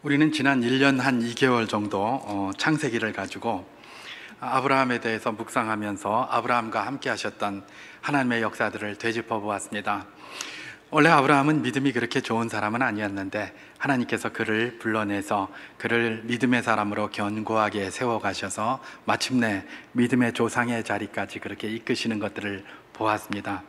우리는 지난 1년 한 2개월 정도 창세기를 가지고 아브라함에 대해서 묵상하면서 아브라함과 함께 하셨던 하나님의 역사들을 되짚어 보았습니다. 원래 아브라함은 믿음이 그렇게 좋은 사람은 아니었는데 하나님께서 그를 불러내서 그를 믿음의 사람으로 견고하게 세워가셔서 마침내 믿음의 조상의 자리까지 그렇게 이끄시는 것들을 보았습니다.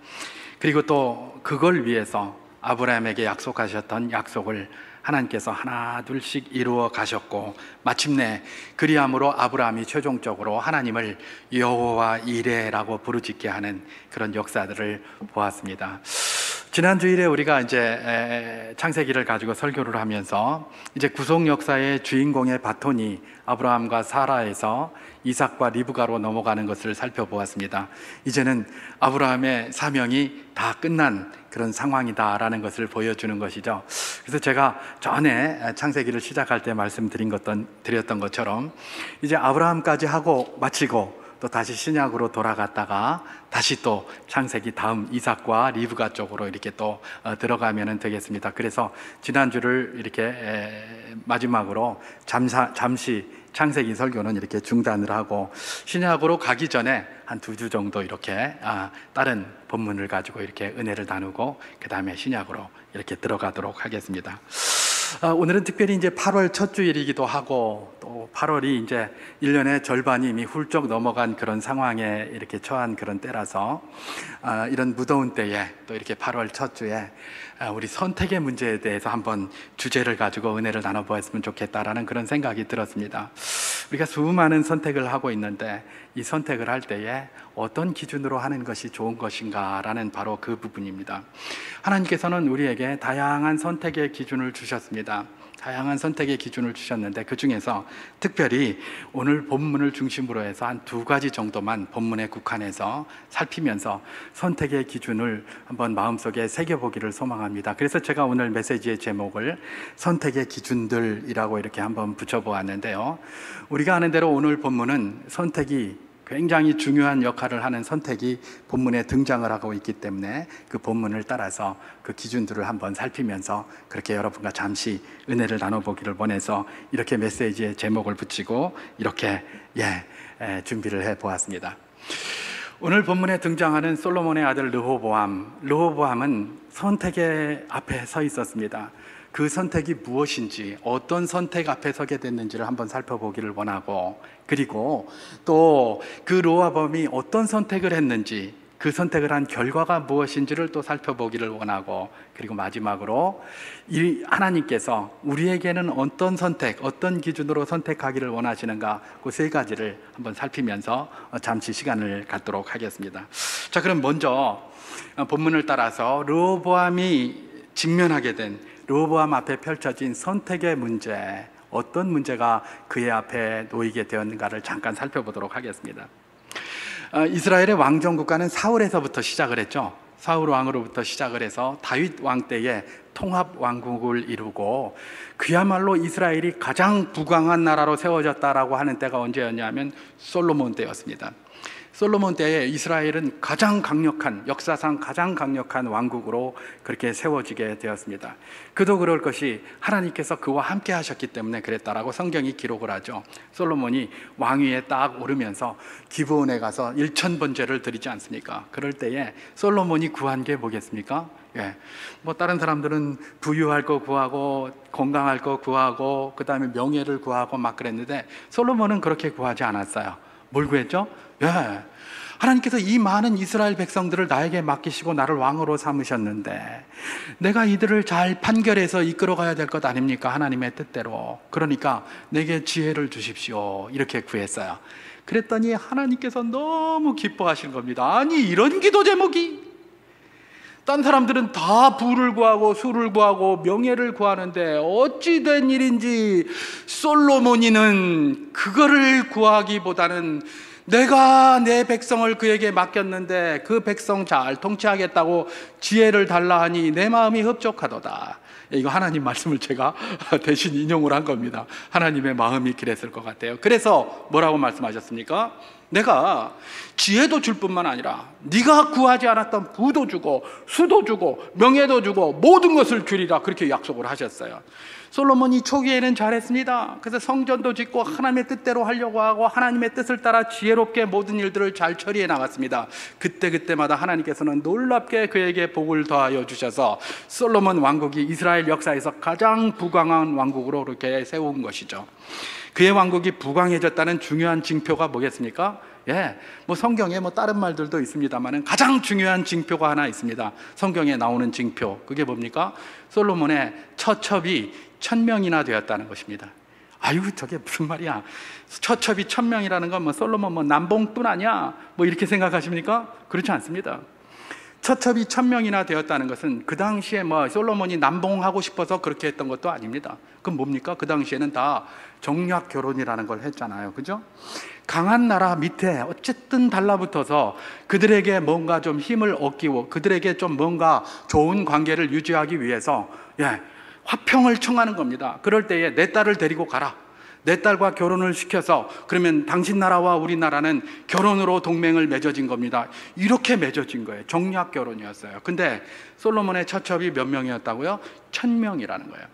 그리고 또 그걸 위해서 아브라함에게 약속하셨던 약속을 하나님께서 하나 둘씩 이루어 가셨고 마침내 그리함으로 아브라함이 최종적으로 하나님을 여호와 이레라고 부르짖게 하는 그런 역사들을 보았습니다. 지난 주일에 우리가 이제 창세기를 가지고 설교를 하면서 이제 구속 역사의 주인공의 바톤이 아브라함과 사라에서 이삭과 리브가로 넘어가는 것을 살펴보았습니다. 이제는 아브라함의 사명이 다 끝난 그런 상황이다라는 것을 보여주는 것이죠. 그래서 제가 전에 창세기를 시작할 때 드렸던 것처럼 이제 아브라함까지 하고 마치고 또 다시 신약으로 돌아갔다가 다시 또 창세기 다음 이삭과 리브가 쪽으로 이렇게 또 들어가면 되겠습니다. 그래서 지난주를 이렇게 마지막으로 잠시 창세기 설교는 이렇게 중단을 하고 신약으로 가기 전에 한 2주 정도 이렇게 다른 본문을 가지고 이렇게 은혜를 나누고 그 다음에 신약으로 이렇게 들어가도록 하겠습니다. 오늘은 특별히 이제 8월 첫 주일이기도 하고 또 8월이 이제 1년의 절반이 이미 훌쩍 넘어간 그런 상황에 이렇게 처한 그런 때라서 이런 무더운 때에 또 이렇게 8월 첫 주에 우리 선택의 문제에 대해서 한번 주제를 가지고 은혜를 나눠보았으면 좋겠다라는 그런 생각이 들었습니다. 우리가 수많은 선택을 하고 있는데 이 선택을 할 때에 어떤 기준으로 하는 것이 좋은 것인가 라는 바로 그 부분입니다. 하나님께서는 우리에게 다양한 선택의 기준을 주셨습니다. 다양한 선택의 기준을 주셨는데 그 중에서 특별히 오늘 본문을 중심으로 해서 한 2가지 정도만 본문에 국한해서 살피면서 선택의 기준을 한번 마음속에 새겨보기를 소망합니다. 그래서 제가 오늘 메시지의 제목을 선택의 기준들이라고 이렇게 한번 붙여보았는데요. 우리가 아는 대로 오늘 본문은 선택이 굉장히 중요한 역할을 하는 선택이 본문에 등장을 하고 있기 때문에 그 본문을 따라서 그 기준들을 한번 살피면서 그렇게 여러분과 잠시 은혜를 나눠보기를 원해서 이렇게 메시지의 제목을 붙이고 이렇게 준비를 해보았습니다. 오늘 본문에 등장하는 솔로몬의 아들 르호보암은 선택의 앞에 서 있었습니다. 그 선택이 무엇인지 어떤 선택 앞에 서게 됐는지를 한번 살펴보기를 원하고 그리고 또 그 르호보암이 어떤 선택을 했는지 그 선택을 한 결과가 무엇인지를 또 살펴보기를 원하고 그리고 마지막으로 이 하나님께서 우리에게는 어떤 선택, 어떤 기준으로 선택하기를 원하시는가 그 3가지를 한번 살피면서 잠시 시간을 갖도록 하겠습니다. 자, 그럼 먼저 본문을 따라서 르호보암이 직면하게 된 르호보암 앞에 펼쳐진 선택의 문제, 어떤 문제가 그의 앞에 놓이게 되었는가를 잠깐 살펴보도록 하겠습니다. 이스라엘의 왕정 국가는 사울에서부터 시작을 했죠. 사울 왕으로부터 시작을 해서 다윗 왕 때에 통합 왕국을 이루고 그야말로 이스라엘이 가장 부강한 나라로 세워졌다라고 하는 때가 언제였냐면 솔로몬 때였습니다. 솔로몬 때에 이스라엘은 역사상 가장 강력한 왕국으로 그렇게 세워지게 되었습니다. 그도 그럴 것이 하나님께서 그와 함께 하셨기 때문에 그랬다라고 성경이 기록을 하죠. 솔로몬이 왕위에 딱 오르면서 기브온에 가서 1000번제를 드리지 않습니까? 그럴 때에 솔로몬이 구한 게 뭐겠습니까? 다른 사람들은 부유할 거 구하고 건강할 거 구하고 그 다음에 명예를 구하고 막 그랬는데 솔로몬은 그렇게 구하지 않았어요. 뭘 구했죠? 하나님께서 이 많은 이스라엘 백성들을 나에게 맡기시고 나를 왕으로 삼으셨는데 내가 이들을 잘 판결해서 이끌어가야 될 것 아닙니까? 하나님의 뜻대로. 그러니까 내게 지혜를 주십시오. 이렇게 구했어요. 그랬더니 하나님께서 너무 기뻐하신 겁니다. 아니, 이런 기도 제목이 딴 사람들은 다 부를 구하고 수를 구하고 명예를 구하는데 어찌 된 일인지 솔로몬이는 그거를 구하기보다는 내가 내 백성을 그에게 맡겼는데 그 백성 잘 통치하겠다고 지혜를 달라 하니 내 마음이 흡족하도다. 이거 하나님 말씀을 제가 대신 인용을 한 겁니다. 하나님의 마음이 그랬을 것 같아요. 그래서 뭐라고 말씀하셨습니까? 내가 지혜도 줄 뿐만 아니라 네가 구하지 않았던 부도 주고 수도 주고 명예도 주고 모든 것을 주리라, 그렇게 약속을 하셨어요. 솔로몬이 초기에는 잘했습니다. 그래서 성전도 짓고 하나님의 뜻대로 하려고 하고 하나님의 뜻을 따라 지혜롭게 모든 일들을 잘 처리해 나갔습니다. 그때마다 하나님께서는 놀랍게 그에게 복을 더하여 주셔서 솔로몬 왕국이 이스라엘 역사에서 가장 부강한 왕국으로 이렇게 세운 것이죠. 그의 왕국이 부강해졌다는 중요한 징표가 뭐겠습니까? 뭐 성경에 뭐 다른 말들도 있습니다만 가장 중요한 징표가 하나 있습니다. 성경에 나오는 징표, 그게 뭡니까? 솔로몬의 처첩이 1000명이나 되었다는 것입니다. 아유, 저게 무슨 말이야? 처첩이 1000명이라는 건 뭐 솔로몬 뭐 남봉뿐 아니야? 뭐 이렇게 생각하십니까? 그렇지 않습니다. 처첩이 1000명이나 되었다는 것은 그 당시에 뭐 솔로몬이 남봉하고 싶어서 그렇게 했던 것도 아닙니다. 그럼 뭡니까? 그 당시에는 다 정략 결혼이라는 걸 했잖아요. 그죠? 강한 나라 밑에 어쨌든 달라붙어서 그들에게 뭔가 좀 힘을 얻기고 그들에게 좀 뭔가 좋은 관계를 유지하기 위해서 화평을 청하는 겁니다. 그럴 때에 내 딸을 데리고 가라. 내 딸과 결혼을 시켜서 그러면 당신 나라와 우리나라는 결혼으로 동맹을 맺어진 겁니다. 이렇게 맺어진 거예요. 정략 결혼이었어요. 근데 솔로몬의 처첩이 몇 명이었다고요? 1000명이라는 거예요.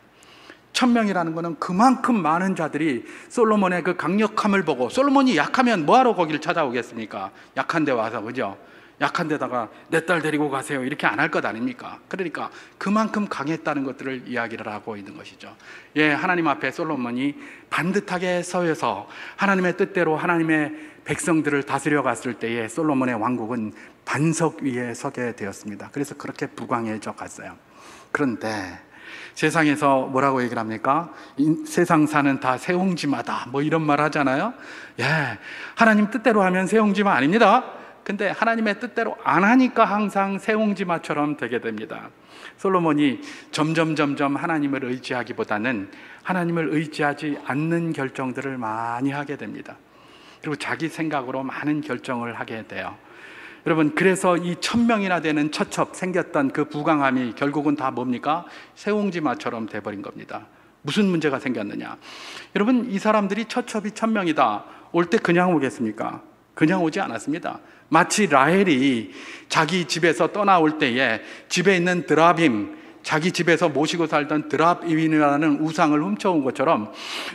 1000명이라는 거는 그만큼 많은 자들이 솔로몬의 그 강력함을 보고, 솔로몬이 약하면 뭐하러 거기를 찾아오겠습니까? 약한 데 와서, 그죠? 약한 데다가 내 딸 데리고 가세요 이렇게 안 할 것 아닙니까? 그러니까 그만큼 강했다는 것들을 이야기를 하고 있는 것이죠. 하나님 앞에 솔로몬이 반듯하게 서서 하나님의 뜻대로 하나님의 백성들을 다스려 갔을 때에 솔로몬의 왕국은 반석 위에 서게 되었습니다. 그래서 그렇게 부강해져 갔어요. 그런데 세상에서 뭐라고 얘기를 합니까? 세상 사는 다 새옹지마다 뭐 이런 말 하잖아요. 하나님 뜻대로 하면 새옹지마 아닙니다. 근데 하나님의 뜻대로 안 하니까 항상 새옹지마처럼 되게 됩니다. 솔로몬이 점점 하나님을 의지하기보다는 하나님을 의지하지 않는 결정들을 많이 하게 됩니다. 그리고 자기 생각으로 많은 결정을 하게 돼요. 여러분, 그래서 이 1000명이나 되는 처첩 생겼던 그 부강함이 결국은 다 뭡니까? 새옹지마처럼 돼버린 겁니다. 무슨 문제가 생겼느냐? 여러분, 이 사람들이 처첩이 1000명이다 올 때 그냥 오겠습니까? 그냥 오지 않았습니다. 마치 라헬이 자기 집에서 떠나올 때에 집에 있는 드라빔, 자기 집에서 모시고 살던 드랍임이라는 우상을 훔쳐온 것처럼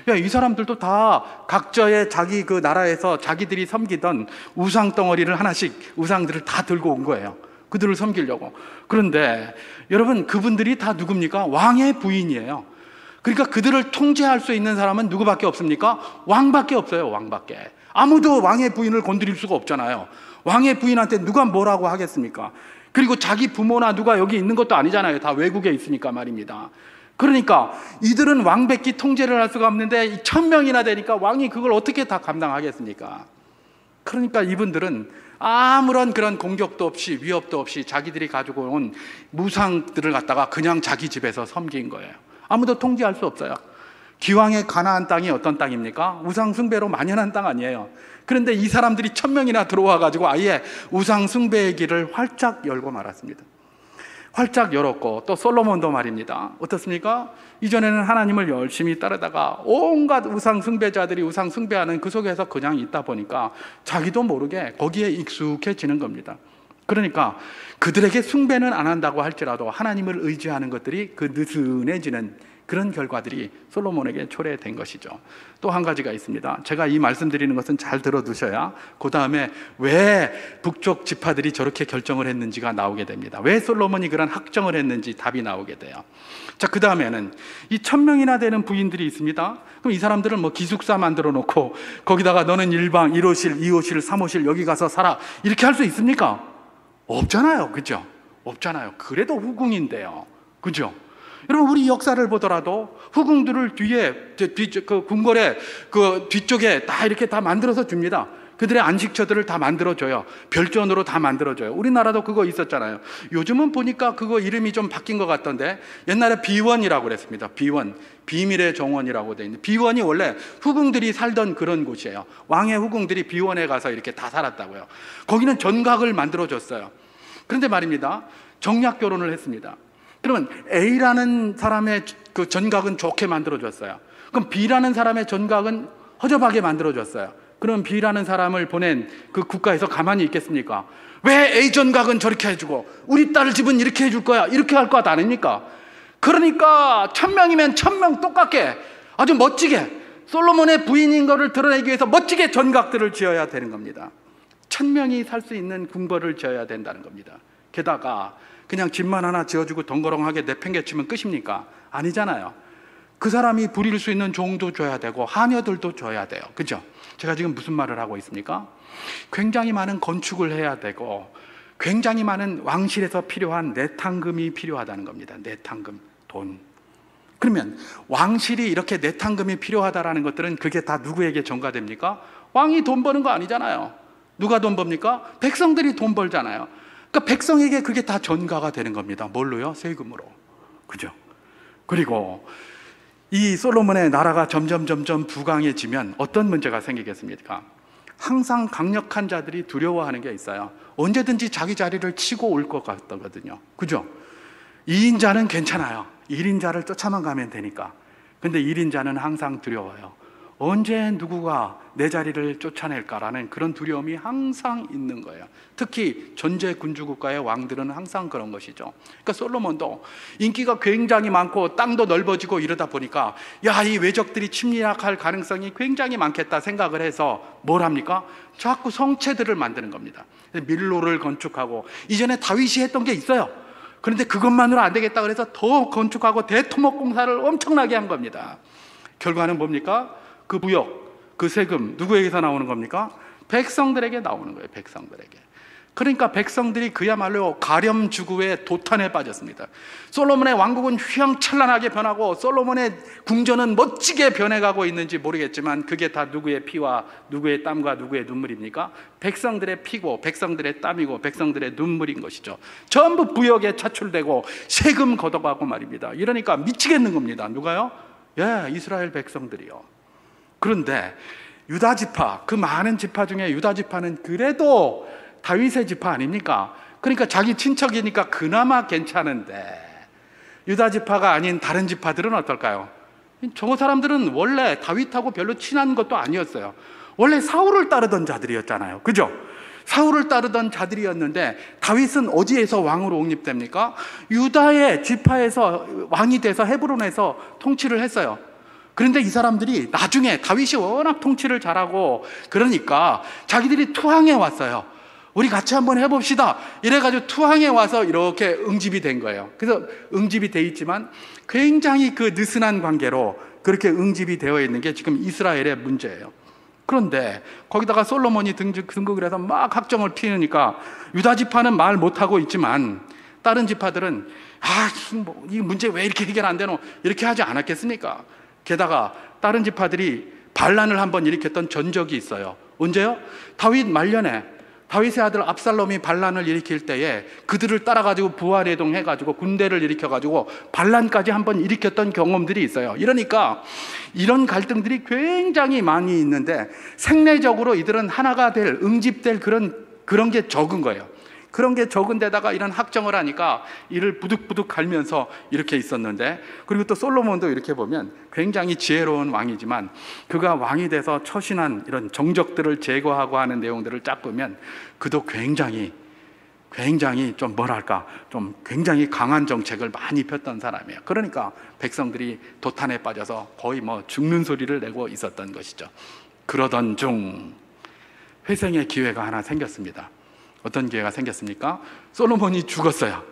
이 사람들도 다 각자의 자기 그 나라에서 자기들이 섬기던 우상 덩어리를 하나씩, 우상들을 다 들고 온 거예요. 그들을 섬기려고. 그런데 여러분, 그분들이 다 누굽니까? 왕의 부인이에요. 그러니까 그들을 통제할 수 있는 사람은 누구밖에 없습니까? 왕밖에 없어요. 왕밖에. 아무도 왕의 부인을 건드릴 수가 없잖아요. 왕의 부인한테 누가 뭐라고 하겠습니까? 그리고 자기 부모나 누가 여기 있는 것도 아니잖아요. 다 외국에 있으니까 말입니다. 그러니까 이들은 왕백기 통제를 할 수가 없는데 1000명이나 되니까 왕이 그걸 어떻게 다 감당하겠습니까? 그러니까 이분들은 아무런 그런 공격도 없이 위협도 없이 자기들이 가지고 온 무상들을 갖다가 그냥 자기 집에서 섬긴 거예요. 아무도 통제할 수 없어요. 기왕의 가나안 땅이 어떤 땅입니까? 우상 숭배로 만연한 땅 아니에요. 그런데 이 사람들이 1000명이나 들어와 가지고 아예 우상 숭배의 길을 활짝 열고 말았습니다. 활짝 열었고, 또 솔로몬도 말입니다. 어떻습니까? 이전에는 하나님을 열심히 따르다가 온갖 우상 숭배자들이 우상 숭배하는 그 속에서 그냥 있다 보니까 자기도 모르게 거기에 익숙해지는 겁니다. 그러니까 그들에게 숭배는 안 한다고 할지라도 하나님을 의지하는 것들이 그 느슨해지는 그런 결과들이 솔로몬에게 초래된 것이죠. 또 한 가지가 있습니다. 제가 이 말씀드리는 것은 잘 들어두셔야 그 다음에 왜 북쪽 지파들이 저렇게 결정을 했는지가 나오게 됩니다. 왜 솔로몬이 그런 학정을 했는지 답이 나오게 돼요. 자, 그 다음에는 이 1000명이나 되는 부인들이 있습니다. 그럼 이 사람들은 뭐 기숙사 만들어 놓고 거기다가 너는 1방 1호실 2호실 3호실 여기 가서 살아 이렇게 할 수 있습니까? 없잖아요. 그죠? 없잖아요. 그래도 후궁인데요. 그죠? 여러분, 우리 역사를 보더라도 후궁들을 뒤에 그 궁궐의 그 뒤쪽에 다 이렇게 다 만들어서 줍니다. 그들의 안식처들을 다 만들어줘요. 별전으로 다 만들어줘요. 우리나라도 그거 있었잖아요. 요즘은 보니까 그거 이름이 좀 바뀐 것 같던데 옛날에 비원이라고 그랬습니다. 비원, 비밀의 정원이라고 돼 있는, 비원이 원래 후궁들이 살던 그런 곳이에요. 왕의 후궁들이 비원에 가서 이렇게 다 살았다고요. 거기는 전각을 만들어줬어요. 그런데 말입니다, 정략 결혼을 했습니다. 그러면 A라는 사람의 그 전각은 좋게 만들어줬어요. 그럼 B라는 사람의 전각은 허접하게 만들어줬어요. 그럼 B라는 사람을 보낸 그 국가에서 가만히 있겠습니까? 왜 A 전각은 저렇게 해주고 우리 딸 집은 이렇게 해줄 거야, 이렇게 할 것 아닙니까? 그러니까 1000명이면 1000명 똑같게 아주 멋지게 솔로몬의 부인인 것을 드러내기 위해서 멋지게 전각들을 지어야 되는 겁니다. 1000명이 살 수 있는 궁궐을 지어야 된다는 겁니다. 게다가 그냥 집만 하나 지어주고 덩그렁하게 내팽개치면 끝입니까? 아니잖아요. 그 사람이 부릴 수 있는 종도 줘야 되고 하녀들도 줘야 돼요. 그죠? 제가 지금 무슨 말을 하고 있습니까? 굉장히 많은 건축을 해야 되고 굉장히 많은 왕실에서 필요한 내탕금이 필요하다는 겁니다. 내탕금, 돈. 그러면 왕실이 이렇게 내탕금이 필요하다라는 것들은 그게 다 누구에게 전가됩니까? 왕이 돈 버는 거 아니잖아요. 누가 돈 법니까? 백성들이 돈 벌잖아요. 그러니까 백성에게 그게 다 전가가 되는 겁니다. 뭘로요? 세금으로. 그죠? 그리고 이 솔로몬의 나라가 점점 부강해지면 어떤 문제가 생기겠습니까? 항상 강력한 자들이 두려워하는 게 있어요. 언제든지 자기 자리를 치고 올 것 같거든요. 그죠? 2인자는 괜찮아요. 1인자를 쫓아만 가면 되니까. 근데 1인자는 항상 두려워요. 언제 누구가 내 자리를 쫓아낼까라는 그런 두려움이 항상 있는 거예요. 특히 전제 군주국가의 왕들은 항상 그런 것이죠. 그러니까 솔로몬도 인기가 굉장히 많고 땅도 넓어지고 이러다 보니까 야, 이 외적들이 침략할 가능성이 굉장히 많겠다 생각을 해서 뭘 합니까? 자꾸 성체들을 만드는 겁니다. 밀로를 건축하고 이전에 다윗이 했던 게 있어요. 그런데 그것만으로 안 되겠다 그래서 더 건축하고 대토목 공사를 엄청나게 한 겁니다. 결과는 뭡니까? 그 부역, 그 세금 누구에게서 나오는 겁니까? 백성들에게 나오는 거예요. 백성들에게. 그러니까 백성들이 그야말로 가렴주구의 도탄에 빠졌습니다. 솔로몬의 왕국은 휘황찬란하게 변하고 솔로몬의 궁전은 멋지게 변해가고 있는지 모르겠지만 그게 다 누구의 피와 누구의 땀과 누구의 눈물입니까? 백성들의 피고 백성들의 땀이고 백성들의 눈물인 것이죠. 전부 부역에 차출되고 세금 걷어가고 말입니다. 이러니까 미치겠는 겁니다. 누가요? 예, 이스라엘 백성들이요. 그런데 유다 지파, 그 많은 지파 중에 유다 지파는 그래도 다윗의 지파 아닙니까? 그러니까 자기 친척이니까 그나마 괜찮은데 유다 지파가 아닌 다른 지파들은 어떨까요? 저 사람들은 원래 다윗하고 별로 친한 것도 아니었어요. 원래 사울을 따르던 자들이었잖아요. 그죠? 사울을 따르던 자들이었는데 다윗은 어디에서 왕으로 옹립됩니까? 유다의 지파에서 왕이 돼서 헤브론에서 통치를 했어요. 그런데 이 사람들이 나중에 다윗이 워낙 통치를 잘하고 그러니까 자기들이 투항해 왔어요. 우리 같이 한번 해봅시다. 이래가지고 투항해 와서 이렇게 응집이 된 거예요. 그래서 응집이 돼 있지만 굉장히 그 느슨한 관계로 그렇게 응집이 되어 있는 게 지금 이스라엘의 문제예요. 그런데 거기다가 솔로몬이 등극을 해서 막 학정을 피우니까 유다 지파는 말 못하고 있지만 다른 지파들은 이 문제 왜 이렇게 해결 안 되노? 이렇게 하지 않았겠습니까? 게다가 다른 지파들이 반란을 한번 일으켰던 전적이 있어요. 언제요? 다윗 말년에 다윗의 아들 압살롬이 반란을 일으킬 때에 그들을 따라가지고 부활해동해가지고 군대를 일으켜가지고 반란까지 한번 일으켰던 경험들이 있어요. 이러니까 이런 갈등들이 굉장히 많이 있는데 생내적으로 이들은 하나가 될, 응집될 그런 게 적은 거예요. 그런 게 적은 데다가 이런 학정을 하니까 이를 부득부득 갈면서 이렇게 있었는데, 그리고 또 솔로몬도 이렇게 보면 굉장히 지혜로운 왕이지만 그가 왕이 돼서 처신한 이런 정적들을 제거하고 하는 내용들을 쫙 보면 그도 굉장히 좀 뭐랄까 좀 굉장히 강한 정책을 많이 폈던 사람이에요. 그러니까 백성들이 도탄에 빠져서 거의 뭐 죽는 소리를 내고 있었던 것이죠. 그러던 중 회생의 기회가 하나 생겼습니다. 어떤 기회가 생겼습니까? 솔로몬이 죽었어요.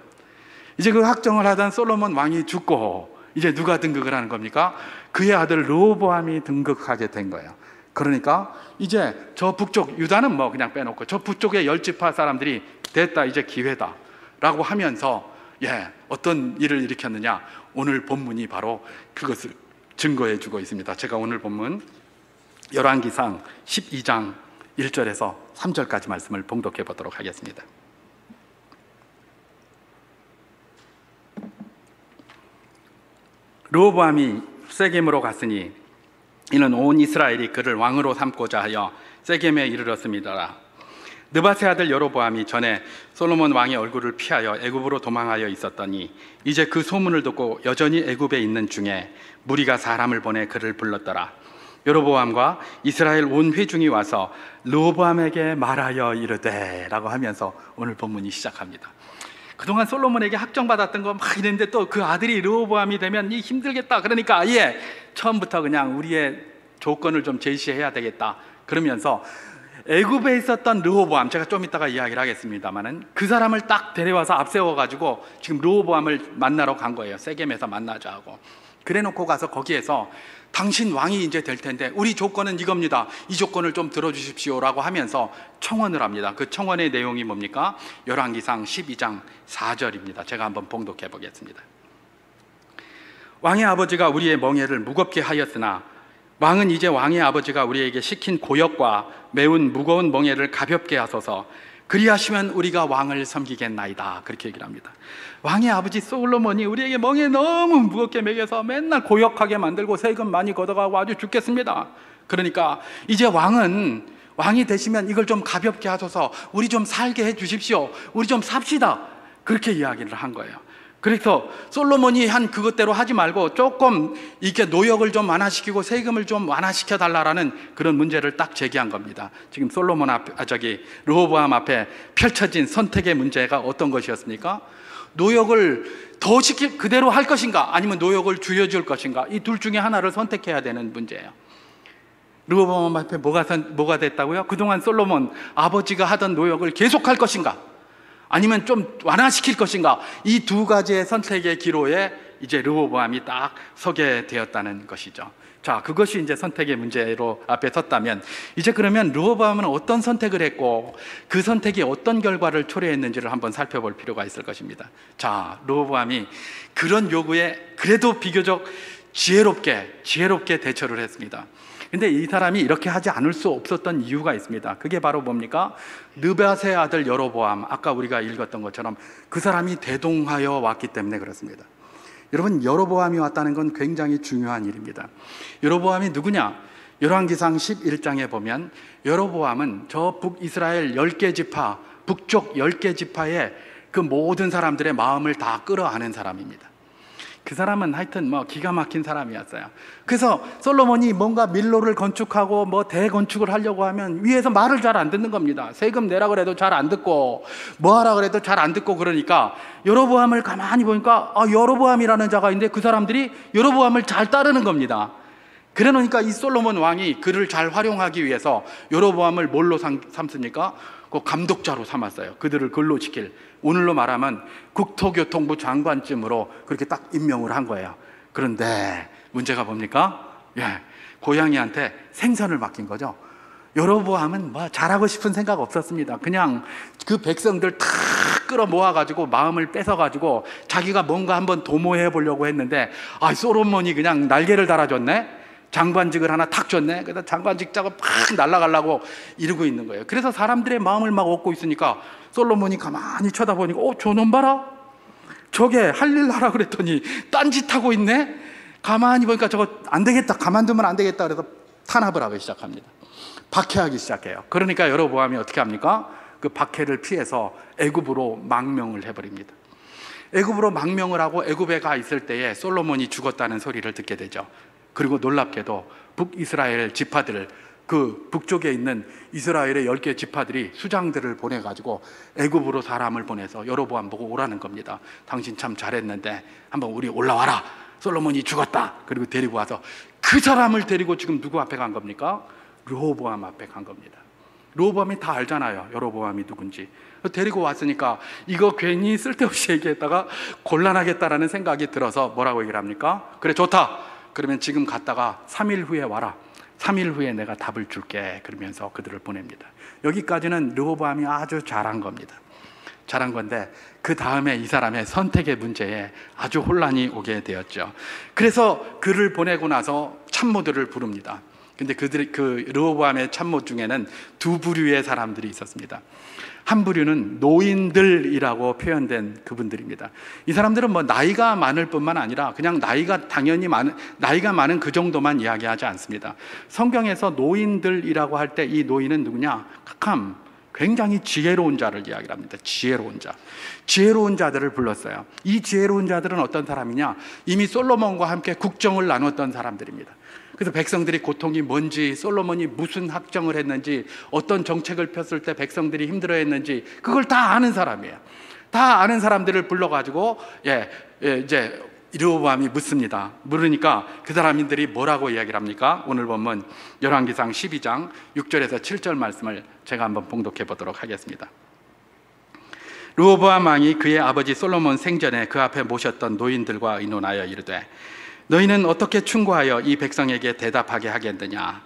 이제 그 학정을 하던 솔로몬 왕이 죽고 이제 누가 등극을 하는 겁니까? 그의 아들 르호보암이 등극하게 된 거예요. 그러니까 이제 저 북쪽, 유다는 뭐 그냥 빼놓고 저 북쪽의 10지파 사람들이 됐다, 이제 기회다 라고 하면서 어떤 일을 일으켰느냐, 오늘 본문이 바로 그것을 증거해 주고 있습니다. 제가 오늘 본문 열왕기상 12장 1절에서 3절까지 말씀을 봉독해 보도록 하겠습니다. 르호보암이 세겜으로 갔으니 이는 온 이스라엘이 그를 왕으로 삼고자 하여 세겜에 이르렀습니다. 느밧의 아들 여로보암이 전에 솔로몬 왕의 얼굴을 피하여 애굽으로 도망하여 있었더니 이제 그 소문을 듣고 여전히 애굽에 있는 중에 무리가 사람을 보내 그를 불렀더라. 여로보암과 이스라엘 온 회중이 와서 르호보암에게 말하여 이르되 라고 하면서 오늘 본문이 시작합니다. 그동안 솔로몬에게 학정받았던 거 막 이랬는데 또 그 아들이 르호보암이 되면 이 힘들겠다. 그러니까 아예 처음부터 그냥 우리의 조건을 좀 제시해야 되겠다. 그러면서 애굽에 있었던 르호보암, 제가 좀 이따가 이야기를 하겠습니다만은 그 사람을 딱 데려와서 앞세워가지고 지금 르호보암을 만나러 간 거예요. 세겜에서 만나자 하고. 그래 놓고 가서 거기에서 당신 왕이 이제 될 텐데 우리 조건은 이겁니다. 이 조건을 좀 들어주십시오 라고 하면서 청원을 합니다. 그 청원의 내용이 뭡니까? 열왕기상 12장 4절입니다. 제가 한번 봉독해 보겠습니다. 왕의 아버지가 우리의 멍에를 무겁게 하였으나 왕은 이제 왕의 아버지가 우리에게 시킨 고역과 매운 무거운 멍에를 가볍게 하소서. 그리하시면 우리가 왕을 섬기겠나이다. 그렇게 얘기를 합니다. 왕의 아버지 솔로몬이 우리에게 멍에 너무 무겁게 매겨서 맨날 고역하게 만들고 세금 많이 걷어가고 아주 죽겠습니다. 그러니까 이제 왕이 되시면 이걸 좀 가볍게 하소서. 우리 좀 살게 해 주십시오. 우리 좀 삽시다. 그렇게 이야기를 한 거예요. 그래서 솔로몬이 한 그것대로 하지 말고 조금 이렇게 노역을 좀 완화시키고 세금을 좀 완화시켜 달라라는 그런 문제를 딱 제기한 겁니다. 지금 솔로몬 르호보암 앞에 펼쳐진 선택의 문제가 어떤 것이었습니까? 노역을 더 그대로 할 것인가, 아니면 노역을 줄여줄 것인가, 이 둘 중에 하나를 선택해야 되는 문제예요. 르호보암 앞에 뭐가 됐다고요? 그동안 솔로몬 아버지가 하던 노역을 계속할 것인가, 아니면 좀 완화시킬 것인가, 이 두 가지의 선택의 기로에 이제 르호보암이 딱 서게 되었다는 것이죠. 자, 그것이 이제 선택의 문제로 앞에 섰다면, 이제 그러면 르호보암은 어떤 선택을 했고 그 선택이 어떤 결과를 초래했는지를 한번 살펴볼 필요가 있을 것입니다. 자, 르호보암이 그런 요구에 그래도 비교적 지혜롭게 대처를 했습니다. 근데 이 사람이 이렇게 하지 않을 수 없었던 이유가 있습니다. 그게 바로 뭡니까? 느밧의 아들 여로보암, 아까 우리가 읽었던 것처럼 그 사람이 대동하여 왔기 때문에 그렇습니다. 여러분, 여로보암이 왔다는 건 굉장히 중요한 일입니다. 여로보암이 누구냐? 열왕기상 11장에 보면 여로보암은 저 북이스라엘 10개 지파, 북쪽 10개 지파의 그 모든 사람들의 마음을 다 끌어안은 사람입니다. 그 사람은 하여튼 기가 막힌 사람이었어요. 그래서 솔로몬이 뭔가 밀로를 건축하고 대건축을 하려고 하면 위에서 말을 잘 안 듣는 겁니다. 세금 내라 그래도 잘 안 듣고 뭐 하라 그래도 잘 안 듣고, 그러니까 여로보암을 가만히 보니까 여로보암이라는 자가 있는데 그 사람들이 여로보암을 잘 따르는 겁니다. 그래 놓으니까 이 솔로몬 왕이 그를 잘 활용하기 위해서 여로보암을 뭘로 삼습니까? 그 감독자로 삼았어요. 그들을 근로시킬, 오늘로 말하면 국토교통부 장관쯤으로 그렇게 딱 임명을 한 거예요. 그런데 문제가 뭡니까? 고양이한테 생선을 맡긴 거죠. 여로보암은 잘하고 싶은 생각 없었습니다. 그냥 그 백성들 다 끌어 모아가지고 마음을 뺏어가지고 자기가 뭔가 한번 도모해 보려고 했는데, 솔로몬이 그냥 날개를 달아줬네. 장관직을 하나 탁 줬네. 그래서 장관직 자고 팍 날아가려고 이러고 있는 거예요. 그래서 사람들의 마음을 막 얻고 있으니까 솔로몬이 가만히 쳐다보니까 저놈 봐라, 저게 할 일 하라 그랬더니 딴짓하고 있네. 가만히 보니까 저거 안 되겠다, 가만두면 안 되겠다. 그래서 탄압을 하기 시작합니다. 박해하기 시작해요. 그러니까 여로보암이 어떻게 합니까? 그 박해를 피해서 애굽으로 망명을 해버립니다. 애굽으로 망명을 하고 애굽에 가 있을 때에 솔로몬이 죽었다는 소리를 듣게 되죠. 그리고 놀랍게도 북이스라엘 지파들, 그 북쪽에 있는 이스라엘의 10개 지파들이 수장들을 보내가지고 애굽으로 사람을 보내서 여로보암 보고 오라는 겁니다. 당신 참 잘했는데 한번 우리 올라와라. 솔로몬이 죽었다. 그리고 데리고 와서 그 사람을 데리고 지금 누구 앞에 간 겁니까? 르호보암 앞에 간 겁니다. 르호보암이 다 알잖아요, 여로보암이 누군지. 데리고 왔으니까 이거 괜히 쓸데없이 얘기했다가 곤란하겠다라는 생각이 들어서 뭐라고 얘기를 합니까? 그래, 좋다. 그러면 지금 갔다가 3일 후에 와라. 3일 후에 내가 답을 줄게. 그러면서 그들을 보냅니다. 여기까지는 르호보암이 아주 잘한 겁니다. 잘한 건데 그 다음에 이 사람의 선택의 문제에 아주 혼란이 오게 되었죠. 그래서 그를 보내고 나서 참모들을 부릅니다. 근데 그 르호보암의 참모 중에는 두 부류의 사람들이 있었습니다. 한 부류는 노인들이라고 표현된 그분들입니다. 이 사람들은 나이가 많을 뿐만 아니라 그냥 나이가 많은 그 정도만 이야기하지 않습니다. 성경에서 노인들이라고 할 때 이 노인은 누구냐? 굉장히 지혜로운 자를 이야기를 합니다. 지혜로운 자들을 불렀어요. 이 지혜로운 자들은 어떤 사람이냐? 이미 솔로몬과 함께 국정을 나눴던 사람들입니다. 그래서 백성들이 고통이 뭔지, 솔로몬이 무슨 학정을 했는지, 어떤 정책을 폈을 때 백성들이 힘들어했는지 그걸 다 아는 사람이에요. 다 아는 사람들을 불러가지고 이제 르호보암이 묻습니다. 물으니까 그 사람들이 뭐라고 이야기를 합니까? 오늘 보면 열왕기상 12장 6절에서 7절 말씀을 제가 한번 봉독해 보도록 하겠습니다. 르호보암 왕이 그의 아버지 솔로몬 생전에 그 앞에 모셨던 노인들과 의논하여 이르되 너희는 어떻게 충고하여 이 백성에게 대답하게 하겠느냐?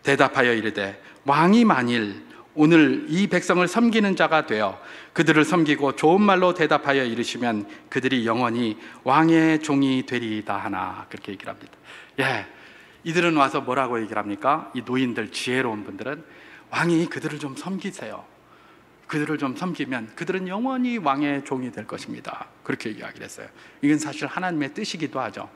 대답하여 이르되 왕이 만일 오늘 이 백성을 섬기는 자가 되어 그들을 섬기고 좋은 말로 대답하여 이르시면 그들이 영원히 왕의 종이 되리이다 하나, 그렇게 얘기를 합니다. 이들은 와서 뭐라고 얘기를 합니까? 이 노인들, 지혜로운 분들은 왕이 그들을 좀 섬기세요. 그들을 좀 섬기면 그들은 영원히 왕의 종이 될 것입니다. 그렇게 이야기를 했어요. 이건 사실 하나님의 뜻이기도 하죠.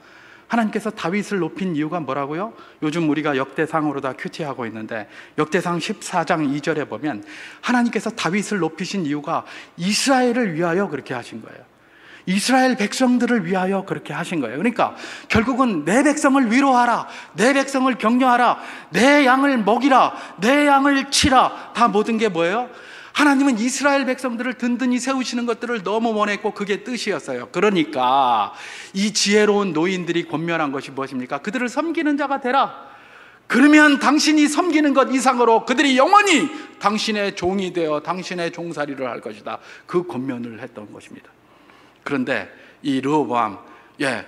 하나님께서 다윗을 높인 이유가 뭐라고요? 요즘 우리가 역대상으로 다 큐티하고 있는데 역대상 14장 2절에 보면 하나님께서 다윗을 높이신 이유가 이스라엘을 위하여 그렇게 하신 거예요. 이스라엘 백성들을 위하여 그렇게 하신 거예요. 그러니까 결국은 내 백성을 위로하라, 내 백성을 격려하라, 내 양을 먹이라, 내 양을 치라. 다 모든 게 뭐예요? 하나님은 이스라엘 백성들을 든든히 세우시는 것들을 너무 원했고 그게 뜻이었어요. 그러니까 이 지혜로운 노인들이 권면한 것이 무엇입니까? 그들을 섬기는 자가 되라. 그러면 당신이 섬기는 것 이상으로 그들이 영원히 당신의 종이 되어 당신의 종살이를 할 것이다. 그 권면을 했던 것입니다. 그런데 이 르호보암,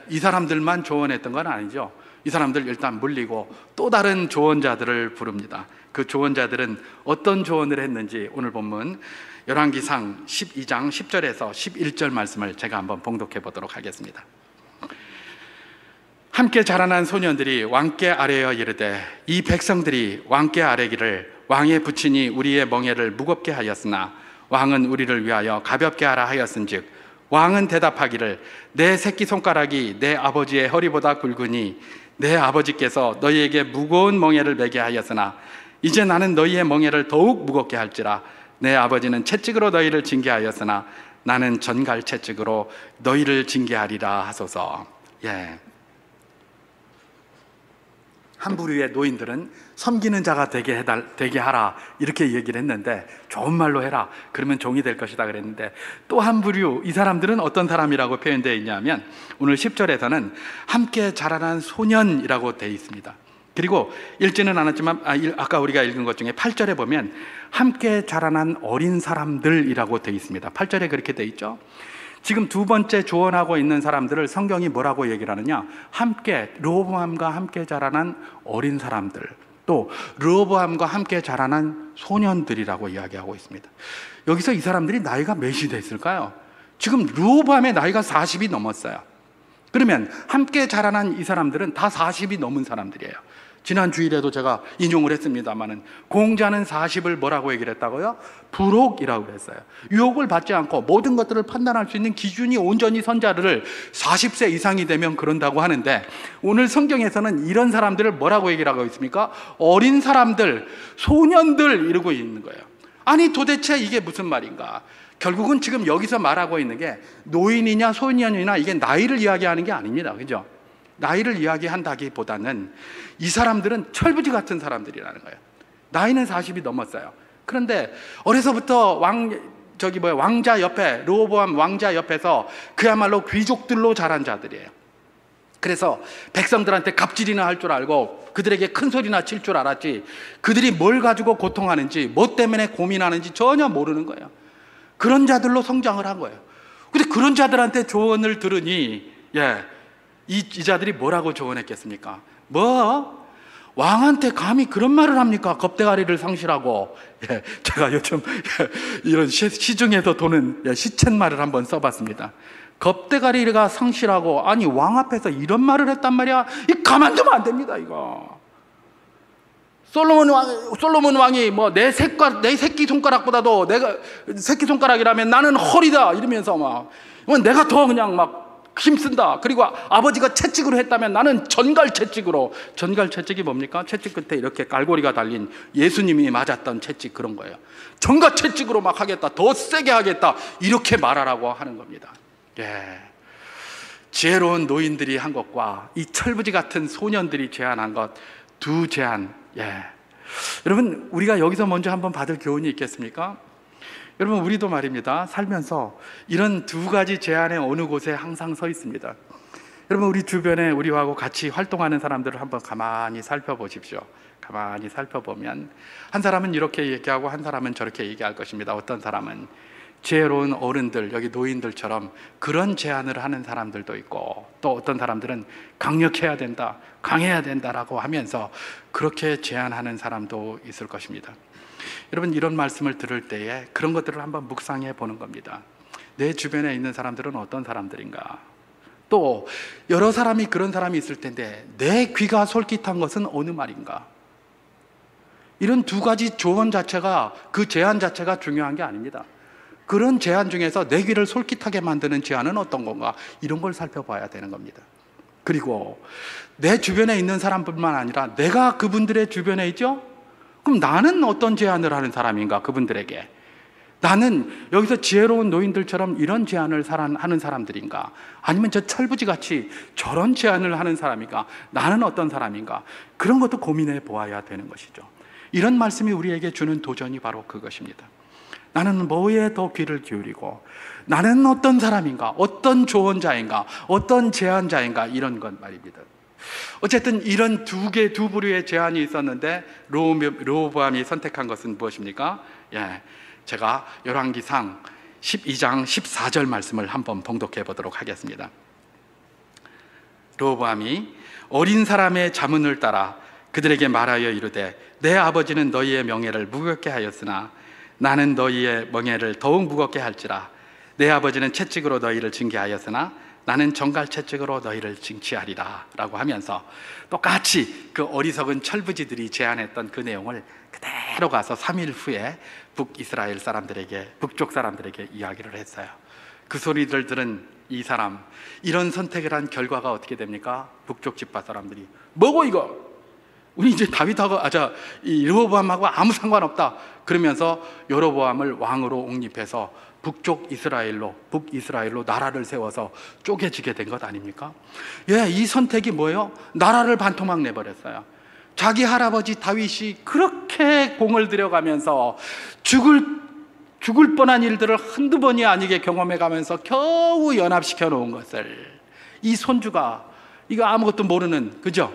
이 사람들만 조언했던 건 아니죠. 이 사람들 일단 물리고 또 다른 조언자들을 부릅니다. 그 조언자들은 어떤 조언을 했는지 오늘 본문 열왕기상 12장 10절에서 11절 말씀을 제가 한번 봉독해 보도록 하겠습니다. 함께 자라난 소년들이 왕께 아뢰어 이르되 이 백성들이 왕께 아뢰기를 왕의 부친이 우리의 멍에를 무겁게 하였으나 왕은 우리를 위하여 가볍게 하라 하였은즉 왕은 대답하기를 내 새끼손가락이 내 아버지의 허리보다 굵으니 내 아버지께서 너희에게 무거운 멍에를 매게 하였으나 이제 나는 너희의 멍에를 더욱 무겁게 할지라. 내 아버지는 채찍으로 너희를 징계하였으나 나는 전갈 채찍으로 너희를 징계하리라 하소서. 한 부류의 노인들은 섬기는 자가 되게 하라 이렇게 얘기를 했는데, 좋은 말로 해라 그러면 종이 될 것이다 그랬는데, 또 한 부류, 이 사람들은 어떤 사람이라고 표현되어 있냐면 오늘 10절에서는 함께 자라난 소년이라고 되어 있습니다. 그리고 읽지는 않았지만 아까 우리가 읽은 것 중에 8절에 보면 함께 자라난 어린 사람들이라고 되어 있습니다. 8절에 그렇게 되어 있죠. 지금 두 번째 조언하고 있는 사람들을 성경이 뭐라고 얘기를 하느냐? 함께, 르호보암과 함께 자라난 어린 사람들, 또 르호보암과 함께 자라난 소년들이라고 이야기하고 있습니다. 여기서 이 사람들이 나이가 몇이 됐을까요? 지금 르호보암의 나이가 40이 넘었어요. 그러면 함께 자라난 이 사람들은 다 40이 넘은 사람들이에요. 지난 주일에도 제가 인용을 했습니다마는 공자는 40을 뭐라고 얘기를 했다고요? 불혹이라고 했어요. 유혹을 받지 않고 모든 것들을 판단할 수 있는 기준이 온전히 선 자를 40세 이상이 되면 그런다고 하는데, 오늘 성경에서는 이런 사람들을 뭐라고 얘기를 하고 있습니까? 어린 사람들, 소년들 이러고 있는 거예요. 아니 도대체 이게 무슨 말인가? 결국은 지금 여기서 말하고 있는 게 노인이냐 소년이냐 이게 나이를 이야기하는 게 아닙니다. 그죠? 나이를 이야기한다기보다는 이 사람들은 철부지 같은 사람들이라는 거예요. 나이는 40이 넘었어요. 그런데 어려서부터 왕자 옆에, 르호보암 왕자 옆에서 그야말로 귀족들로 자란 자들이에요. 그래서 백성들한테 갑질이나 할 줄 알고 그들에게 큰 소리나 칠 줄 알았지, 그들이 뭘 가지고 고통하는지, 뭐 때문에 고민하는지 전혀 모르는 거예요. 그런 자들로 성장을 한 거예요. 근데 그런 자들한테 조언을 들으니 이 자들이 뭐라고 조언했겠습니까? 왕한테 감히 그런 말을 합니까? 겁대가리를 상실하고. 제가 요즘 이런 시중에서 도는 시쳇말을 한번 써봤습니다. 겁대가리가 상실하고, 아니 왕 앞에서 이런 말을 했단 말이야. 이 가만두면 안 됩니다 이거. 솔로몬 왕이 내 새끼 손가락보다도, 내가 새끼 손가락이라면 나는 허리다 이러면서 내가 더 그냥 힘쓴다. 그리고 아버지가 채찍으로 했다면 나는 전갈 채찍으로. 전갈 채찍이 뭡니까? 채찍 끝에 이렇게 갈고리가 달린 예수님이 맞았던 채찍, 그런 거예요. 전갈 채찍으로 하겠다, 더 세게 하겠다, 이렇게 말하라고 하는 겁니다. 지혜로운 노인들이 한 것과 이 철부지 같은 소년들이 제안한 것, 두 제안. 여러분, 우리가 여기서 먼저 한번 받을 교훈이 있겠습니까? 여러분, 우리도 말입니다, 살면서 이런 두 가지 제안의 어느 곳에 항상 서 있습니다. 여러분, 우리 주변에 우리하고 같이 활동하는 사람들을 한번 가만히 살펴보십시오. 가만히 살펴보면 한 사람은 이렇게 얘기하고 한 사람은 저렇게 얘기할 것입니다. 어떤 사람은 지혜로운 어른들, 여기 노인들처럼 그런 제안을 하는 사람들도 있고, 또 어떤 사람들은 강력해야 된다, 강해야 된다라고 하면서 그렇게 제안하는 사람도 있을 것입니다. 여러분, 이런 말씀을 들을 때에 그런 것들을 한번 묵상해 보는 겁니다. 내 주변에 있는 사람들은 어떤 사람들인가? 또 여러 사람이 그런 사람이 있을 텐데 내 귀가 솔깃한 것은 어느 말인가? 이런 두 가지 조언 자체가, 그 제안 자체가 중요한 게 아닙니다. 그런 제안 중에서 내 귀를 솔깃하게 만드는 제안은 어떤 건가? 이런 걸 살펴봐야 되는 겁니다. 그리고 내 주변에 있는 사람뿐만 아니라 내가 그분들의 주변에 있죠? 그럼 나는 어떤 제안을 하는 사람인가? 그분들에게 나는 여기서 지혜로운 노인들처럼 이런 제안을 하는 사람들인가? 아니면 저 철부지같이 저런 제안을 하는 사람인가? 나는 어떤 사람인가? 그런 것도 고민해 보아야 되는 것이죠. 이런 말씀이 우리에게 주는 도전이 바로 그것입니다. 나는 뭐에 더 귀를 기울이고, 나는 어떤 사람인가, 어떤 조언자인가, 어떤 제안자인가, 이런 것 말입니다. 어쨌든 이런 두 부류의 제안이 있었는데 르호보암이 선택한 것은 무엇입니까? 제가 열왕기상 12장 14절 말씀을 한번 봉독해 보도록 하겠습니다. 르호보암이 어린 사람의 자문을 따라 그들에게 말하여 이르되, 내 아버지는 너희의 명예를 무겁게 하였으나 나는 너희의 명예를 더욱 무겁게 할지라. 내 아버지는 채찍으로 너희를 징계하였으나 나는 정갈 채찍으로 너희를 징치하리라 라고 하면서 똑같이 그 어리석은 철부지들이 제안했던 그 내용을 그대로 가서 3일 후에 북이스라엘 사람들에게, 북쪽 사람들에게 이야기를 했어요. 그 소리를 들은 이 사람, 이런 선택을 한 결과가 어떻게 됩니까? 북쪽 지파 사람들이 뭐고 이거? 우리 이제 다윗하고 이 르호보암하고 아무 상관없다 그러면서 여로보암을 왕으로 옹립해서 북이스라엘로 나라를 세워서 쪼개지게 된 것 아닙니까? 이 선택이 뭐예요? 나라를 반토막 내버렸어요. 자기 할아버지 다윗이 그렇게 공을 들여가면서 죽을 뻔한 일들을 한두 번이 아니게 경험해 가면서 겨우 연합시켜 놓은 것을 이 손주가, 이거 아무것도 모르는, 그저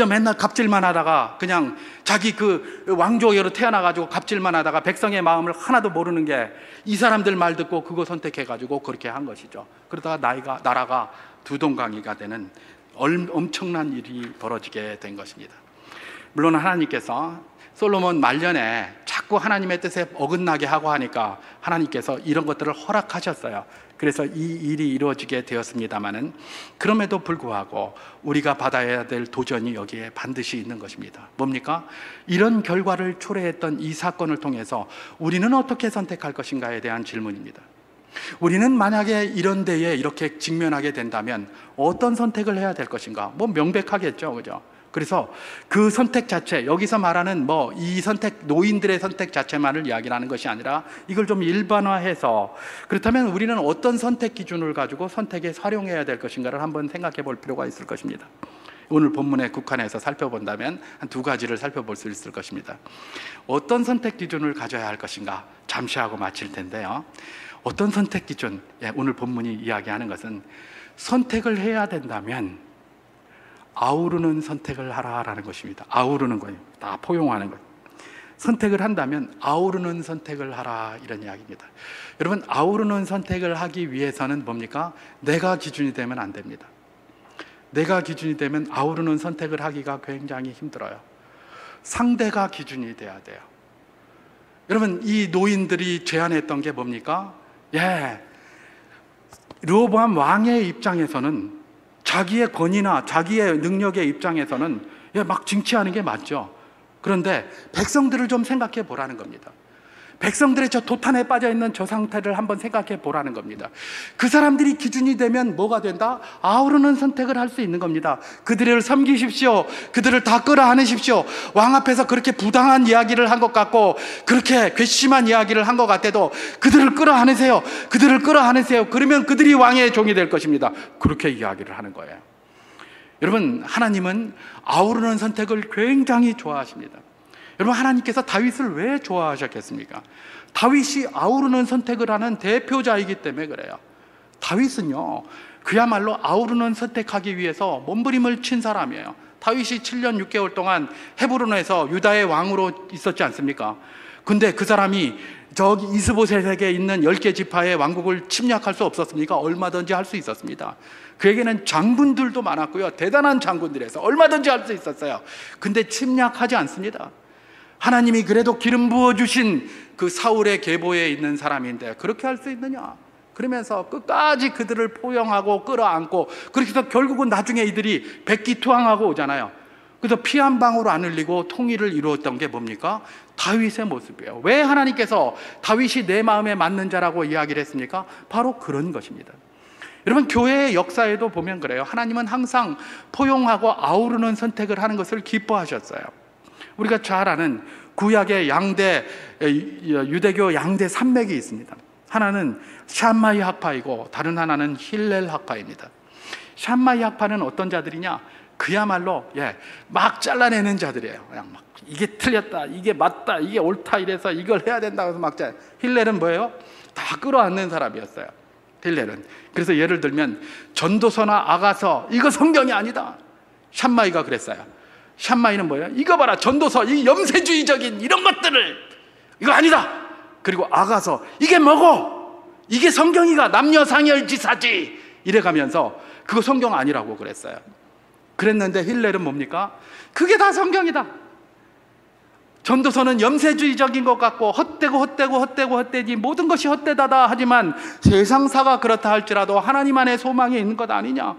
맨날 갑질만 하다가, 그냥 자기 그 왕족으로 태어나가지고 갑질만 하다가 백성의 마음을 하나도 모르는 게 이 사람들 말 듣고 그거 선택해가지고 그렇게 한 것이죠. 그러다가 나라가 두동강이가 되는 엄청난 일이 벌어지게 된 것입니다. 물론 하나님께서 솔로몬 말년에 자꾸 하나님의 뜻에 어긋나게 하고 하니까 하나님께서 이런 것들을 허락하셨어요. 그래서 이 일이 이루어지게 되었습니다마는, 그럼에도 불구하고 우리가 받아야 될 도전이 여기에 반드시 있는 것입니다. 뭡니까? 이런 결과를 초래했던 이 사건을 통해서 우리는 어떻게 선택할 것인가에 대한 질문입니다. 우리는 만약에 이런 데에 이렇게 직면하게 된다면 어떤 선택을 해야 될 것인가? 명백하겠죠, 그죠? 그래서 그 선택 자체, 여기서 말하는 이 선택, 노인들의 선택 자체만을 이야기하는 것이 아니라 이걸 좀 일반화해서, 그렇다면 우리는 어떤 선택 기준을 가지고 선택에 활용해야 될 것인가를 한번 생각해 볼 필요가 있을 것입니다. 오늘 본문에 국한해서 살펴본다면 한 두 가지를 살펴볼 수 있을 것입니다. 어떤 선택 기준을 가져야 할 것인가 잠시 하고 마칠 텐데요. 어떤 선택 기준, 오늘 본문이 이야기하는 것은 선택을 해야 된다면 아우르는 선택을 하라라는 것입니다. 아우르는 거예요. 다 포용하는 거예요. 선택을 한다면 아우르는 선택을 하라, 이런 이야기입니다. 여러분, 아우르는 선택을 하기 위해서는 뭡니까? 내가 기준이 되면 안 됩니다. 내가 기준이 되면 아우르는 선택을 하기가 굉장히 힘들어요. 상대가 기준이 돼야 돼요. 여러분, 이 노인들이 제안했던 게 뭡니까? 르호보암 왕의 입장에서는, 자기의 권위나 자기의 능력의 입장에서는 막 징치하는 게 맞죠. 그런데 백성들을 좀 생각해 보라는 겁니다. 백성들의 저 도탄에 빠져 있는 저 상태를 한번 생각해 보라는 겁니다. 그 사람들이 기준이 되면 뭐가 된다? 아우르는 선택을 할 수 있는 겁니다. 그들을 섬기십시오. 그들을 다 끌어안으십시오. 왕 앞에서 그렇게 부당한 이야기를 한 것 같고, 그렇게 괘씸한 이야기를 한 것 같아도 그들을 끌어안으세요. 그들을 끌어안으세요. 그러면 그들이 왕의 종이 될 것입니다. 그렇게 이야기를 하는 거예요. 여러분, 하나님은 아우르는 선택을 굉장히 좋아하십니다. 여러분, 하나님께서 다윗을 왜 좋아하셨겠습니까? 다윗이 아우르는 선택을 하는 대표자이기 때문에 그래요. 다윗은요, 그야말로 아우르는 선택하기 위해서 몸부림을 친 사람이에요. 다윗이 7년 6개월 동안 헤브론에서 유다의 왕으로 있었지 않습니까? 근데 그 사람이 저기 이스보셋에게 있는 10개 지파의 왕국을 침략할 수 없었습니까? 얼마든지 할 수 있었습니다. 그에게는 장군들도 많았고요, 대단한 장군들에서 얼마든지 할 수 있었어요. 근데 침략하지 않습니다. 하나님이 그래도 기름 부어주신 그 사울의 계보에 있는 사람인데 그렇게 할 수 있느냐? 그러면서 끝까지 그들을 포용하고 끌어안고, 그렇게 해서 결국은 나중에 이들이 백기투항하고 오잖아요. 그래서 피 한 방울 안 흘리고 통일을 이루었던 게 뭡니까? 다윗의 모습이에요. 왜 하나님께서 다윗이 내 마음에 맞는 자라고 이야기를 했습니까? 바로 그런 것입니다. 여러분, 교회의 역사에도 보면 그래요. 하나님은 항상 포용하고 아우르는 선택을 하는 것을 기뻐하셨어요. 우리가 잘 아는 구약의 양대, 유대교 양대 산맥이 있습니다. 하나는 샴마이 학파이고 다른 하나는 힐렐 학파입니다. 샴마이 학파는 어떤 자들이냐? 그야말로 막 잘라내는 자들이에요. 그냥 막 이게 틀렸다, 이게 맞다, 이게 옳다 이래서 이걸 해야 된다고 해서 막 잘라. 힐렐은 뭐예요? 다 끌어안는 사람이었어요. 힐렐은. 그래서 예를 들면 전도서나 아가서, 이거 성경이 아니다. 샴마이가 그랬어요. 샴마이는 뭐예요? 이거 봐라, 전도서, 이 염세주의적인 이런 것들을, 이거 아니다. 그리고 아가서, 이게 뭐고? 이게 성경이가 남녀상열지사지 이래가면서 그거 성경 아니라고 그랬어요. 그랬는데 힐렐은 뭡니까? 그게 다 성경이다. 전도서는 염세주의적인 것 같고 헛되지, 모든 것이 헛되다다 하지만 세상사가 그렇다 할지라도 하나님 안에 소망이 있는 것 아니냐?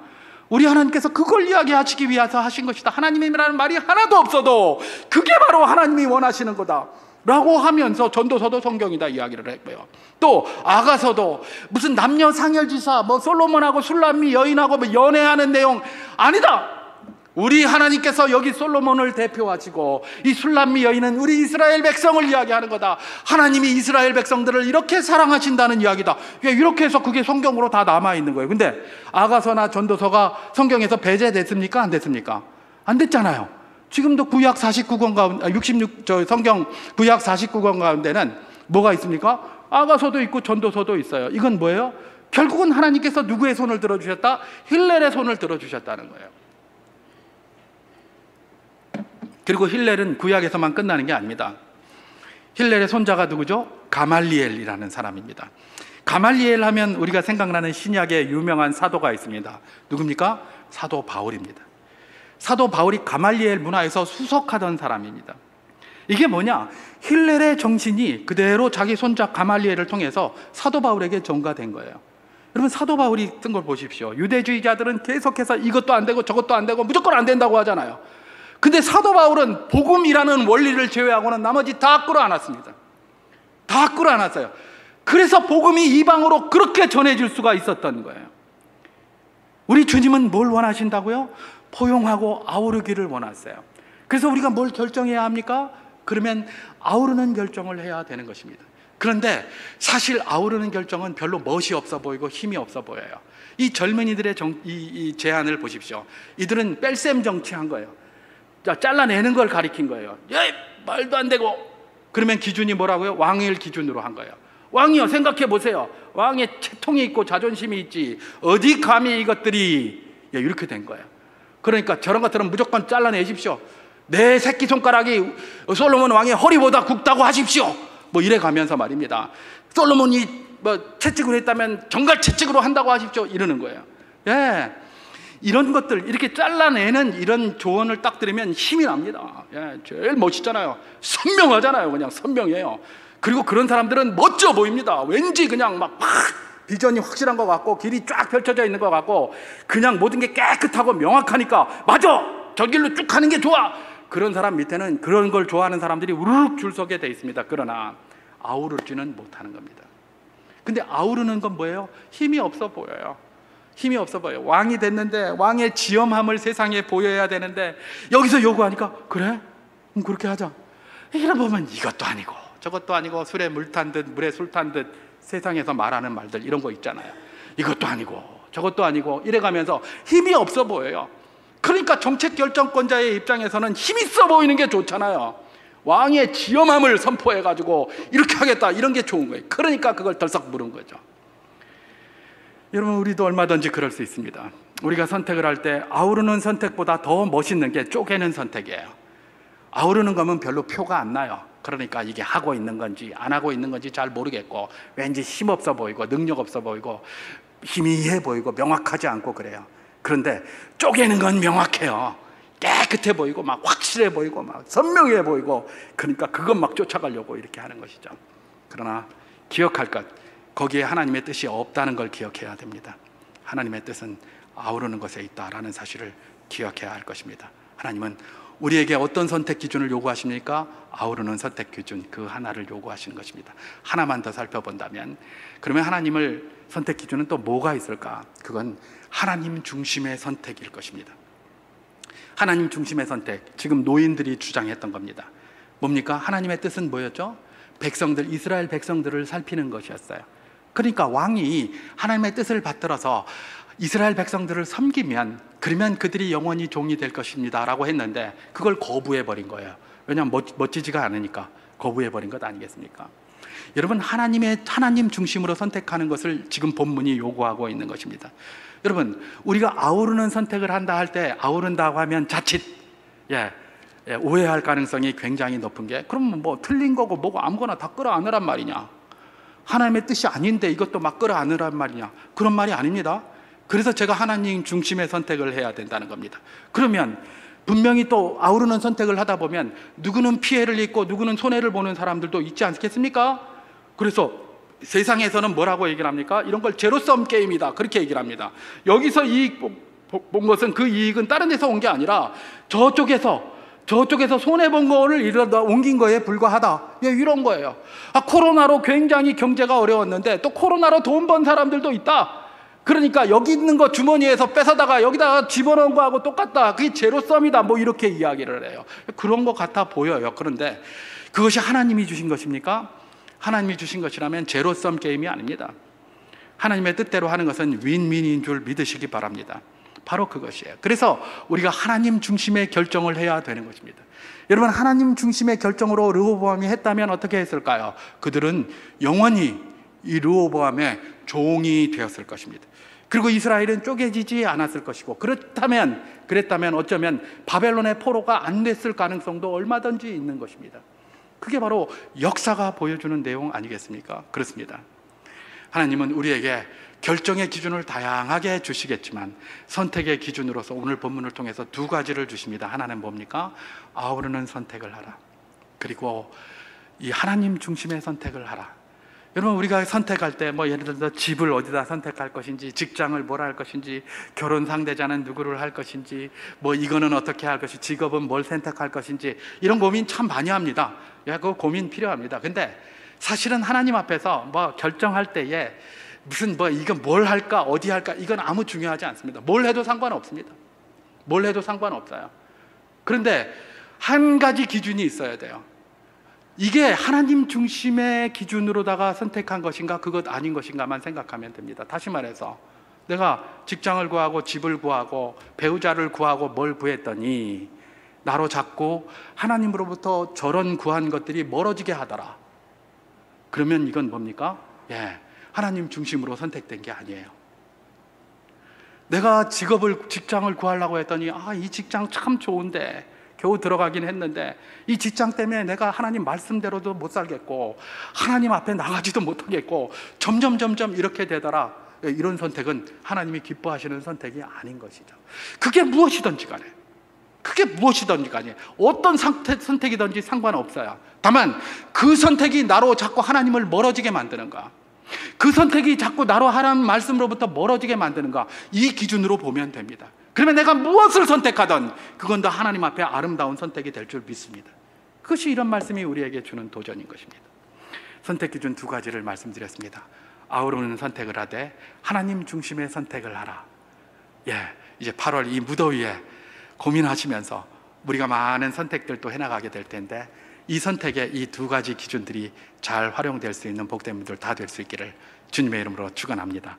우리 하나님께서 그걸 이야기하시기 위해서 하신 것이다. 하나님이라는 말이 하나도 없어도 그게 바로 하나님이 원하시는 거다 라고 하면서 전도서도 성경이다 이야기를 했고요. 또 아가서도 무슨 남녀 상열지사, 뭐 솔로몬하고 술람미 여인하고 뭐 연애하는 내용 아니다. 우리 하나님께서 여기 솔로몬을 대표하시고 이 술람미 여인은 우리 이스라엘 백성을 이야기하는 거다. 하나님이 이스라엘 백성들을 이렇게 사랑하신다는 이야기다. 이렇게 해서 그게 성경으로 다 남아있는 거예요. 근데 아가서나 전도서가 성경에서 배제됐습니까? 안 됐습니까? 안 됐잖아요. 지금도 구약 49권 가운데, 성경 구약 49권 가운데는 뭐가 있습니까? 아가서도 있고 전도서도 있어요. 이건 뭐예요? 결국은 하나님께서 누구의 손을 들어주셨다? 힐렐의 손을 들어주셨다는 거예요. 그리고 힐렐은 구약에서만 끝나는 게 아닙니다. 힐렐의 손자가 누구죠? 가말리엘이라는 사람입니다. 가말리엘 하면 우리가 생각나는 신약의 유명한 사도가 있습니다. 누굽니까? 사도 바울입니다. 사도 바울이 가말리엘 문화에서 수석하던 사람입니다. 이게 뭐냐? 힐렐의 정신이 그대로 자기 손자 가말리엘을 통해서 사도 바울에게 전가된 거예요. 여러분, 사도 바울이 쓴 걸 보십시오. 유대주의자들은 계속해서 이것도 안 되고 저것도 안 되고 무조건 안 된다고 하잖아요. 근데 사도 바울은 복음이라는 원리를 제외하고는 나머지 다 끌어안았습니다. 다 끌어안았어요. 그래서 복음이 이방으로 그렇게 전해질 수가 있었던 거예요. 우리 주님은 뭘 원하신다고요? 포용하고 아우르기를 원하세요. 그래서 우리가 뭘 결정해야 합니까? 그러면 아우르는 결정을 해야 되는 것입니다. 그런데 사실 아우르는 결정은 별로 멋이 없어 보이고 힘이 없어 보여요. 이 젊은이들의 이 제안을 보십시오. 이들은 뺄셈 정치한 거예요. 잘라내는 걸 가리킨 거예요. 말도 안 되고. 그러면 기준이 뭐라고요? 왕을 기준으로 한 거예요. 왕이요, 생각해 보세요. 왕의 채통이 있고 자존심이 있지 어디 감히 이것들이 이렇게 된 거예요. 그러니까 저런 것들은 무조건 잘라내십시오. 내 새끼손가락이 솔로몬 왕의 허리보다 굵다고 하십시오. 뭐 이래 가면서 말입니다. 솔로몬이 뭐 채찍을 했다면 정갈 채찍으로 한다고 하십시오. 이러는 거예요. 이런 것들 이렇게 잘라내는 이런 조언을 딱 들으면 힘이 납니다. 제일 멋있잖아요. 선명하잖아요. 그냥 선명해요. 그리고 그런 사람들은 멋져 보입니다. 왠지 그냥 막 비전이 확실한 것 같고 길이 쫙 펼쳐져 있는 것 같고 그냥 모든 게 깨끗하고 명확하니까 맞아! 저 길로 쭉 가는 게 좋아! 그런 사람 밑에는 그런 걸 좋아하는 사람들이 우르륵 줄 서게 돼 있습니다. 그러나 아우르지는 못하는 겁니다. 근데 아우르는 건 뭐예요? 힘이 없어 보여요. 힘이 없어 보여요. 왕이 됐는데 왕의 지엄함을 세상에 보여야 되는데 여기서 요구하니까 그래? 그렇게 하자. 이러 보면 이것도 아니고 저것도 아니고 술에 물 탄 듯 물에 술 탄 듯 세상에서 말하는 말들 이런 거 있잖아요. 이것도 아니고 저것도 아니고 이래가면서 힘이 없어 보여요. 그러니까 정책 결정권자의 입장에서는 힘 있어 보이는 게 좋잖아요. 왕의 지엄함을 선포해가지고 이렇게 하겠다 이런 게 좋은 거예요. 그러니까 그걸 덜썩 물은 거죠. 여러분, 우리도 얼마든지 그럴 수 있습니다. 우리가 선택을 할 때 아우르는 선택보다 더 멋있는 게 쪼개는 선택이에요. 아우르는 거면 별로 표가 안 나요. 그러니까 이게 하고 있는 건지 안 하고 있는 건지 잘 모르겠고 왠지 힘없어 보이고 능력 없어 보이고 희미해 보이고 명확하지 않고 그래요. 그런데 쪼개는 건 명확해요. 깨끗해 보이고 막 확실해 보이고 막 선명해 보이고 그러니까 그것 막 쫓아가려고 이렇게 하는 것이죠. 그러나 기억할 것, 거기에 하나님의 뜻이 없다는 걸 기억해야 됩니다. 하나님의 뜻은 아우르는 것에 있다라는 사실을 기억해야 할 것입니다. 하나님은 우리에게 어떤 선택 기준을 요구하십니까? 아우르는 선택 기준 그 하나를 요구하시는 것입니다. 하나만 더 살펴본다면 그러면 하나님을 선택 기준은 또 뭐가 있을까? 그건 하나님 중심의 선택일 것입니다. 하나님 중심의 선택, 지금 노인들이 주장했던 겁니다. 뭡니까? 하나님의 뜻은 뭐였죠? 백성들, 이스라엘 백성들을 살피는 것이었어요. 그러니까 왕이 하나님의 뜻을 받들어서 이스라엘 백성들을 섬기면 그러면 그들이 영원히 종이 될 것입니다 라고 했는데 그걸 거부해버린 거예요. 왜냐하면 멋지지가 않으니까 거부해버린 것 아니겠습니까? 여러분, 하나님 중심으로 선택하는 것을 지금 본문이 요구하고 있는 것입니다. 여러분, 우리가 아우르는 선택을 한다 할 때 아우른다고 하면 자칫 오해할 가능성이 굉장히 높은 게 그럼 뭐 틀린 거고 뭐고 아무거나 다 끌어안으란 말이냐, 하나님의 뜻이 아닌데 이것도 막 끌어안으란 말이냐, 그런 말이 아닙니다. 그래서 제가 하나님 중심의 선택을 해야 된다는 겁니다. 그러면 분명히 또 아우르는 선택을 하다 보면 누구는 피해를 입고 누구는 손해를 보는 사람들도 있지 않겠습니까? 그래서 세상에서는 뭐라고 얘기를 합니까? 이런 걸 제로섬 게임이다 그렇게 얘기를 합니다. 여기서 이익 본 것은 그 이익은 다른 데서 온 게 아니라 저쪽에서 손해본 거를 이러다 옮긴 거에 불과하다, 이런 거예요. 코로나로 굉장히 경제가 어려웠는데 또 코로나로 돈 번 사람들도 있다. 그러니까 여기 있는 거 주머니에서 뺏어다가 여기다가 집어넣은 거하고 똑같다, 그게 제로섬이다, 뭐 이렇게 이야기를 해요. 그런 것 같아 보여요. 그런데 그것이 하나님이 주신 것입니까? 하나님이 주신 것이라면 제로섬 게임이 아닙니다. 하나님의 뜻대로 하는 것은 윈윈인 줄 믿으시기 바랍니다. 바로 그것이에요. 그래서 우리가 하나님 중심의 결정을 해야 되는 것입니다. 여러분, 하나님 중심의 결정으로 르호보암이 했다면 어떻게 했을까요? 그들은 영원히 이 르호보암의 종이 되었을 것입니다. 그리고 이스라엘은 쪼개지지 않았을 것이고 그랬다면 어쩌면 바벨론의 포로가 안 됐을 가능성도 얼마든지 있는 것입니다. 그게 바로 역사가 보여주는 내용 아니겠습니까? 그렇습니다. 하나님은 우리에게 결정의 기준을 다양하게 주시겠지만 선택의 기준으로서 오늘 본문을 통해서 두 가지를 주십니다. 하나는 뭡니까? 아우르는 선택을 하라. 그리고 이 하나님 중심의 선택을 하라. 여러분, 우리가 선택할 때 예를 들어서 집을 어디다 선택할 것인지, 직장을 뭘 할 것인지, 결혼 상대자는 누구를 할 것인지, 이거는 어떻게 할 것인지, 직업은 뭘 선택할 것인지, 이런 고민 참 많이 합니다. 그 고민 필요합니다. 근데 사실은 하나님 앞에서 결정할 때에 이건 뭘 할까, 어디 할까, 이건 아무 중요하지 않습니다. 뭘 해도 상관없습니다. 뭘 해도 상관없어요. 그런데 한 가지 기준이 있어야 돼요. 이게 하나님 중심의 기준으로다가 선택한 것인가 그것 아닌 것인가만 생각하면 됩니다. 다시 말해서 내가 직장을 구하고 집을 구하고 배우자를 구하고 뭘 구했더니 나로 자꾸 하나님으로부터 저런 구한 것들이 멀어지게 하더라. 그러면 이건 뭡니까? 하나님 중심으로 선택된 게 아니에요. 내가 직장을 구하려고 했더니 이 직장 참 좋은데 겨우 들어가긴 했는데 이 직장 때문에 내가 하나님 말씀대로도 못 살겠고 하나님 앞에 나가지도 못하겠고 점점 이렇게 되더라. 이런 선택은 하나님이 기뻐하시는 선택이 아닌 것이죠. 그게 무엇이든지 간에 어떤 선택이든지 상관없어요. 다만 그 선택이 나로 자꾸 하나님을 멀어지게 만드는가, 그 선택이 자꾸 나로 하나님 말씀으로부터 멀어지게 만드는가, 이 기준으로 보면 됩니다. 그러면 내가 무엇을 선택하든 그건 다 하나님 앞에 아름다운 선택이 될 줄 믿습니다. 그것이 이런 말씀이 우리에게 주는 도전인 것입니다. 선택 기준 두 가지를 말씀드렸습니다. 아우르는 선택을 하되 하나님 중심의 선택을 하라. 이제 8월 이 무더위에 고민하시면서 우리가 많은 선택들도 해나가게 될 텐데, 이 선택에 이 두 가지 기준들이 잘 활용될 수 있는 복된 분들 다 될 수 있기를 주님의 이름으로 축원합니다.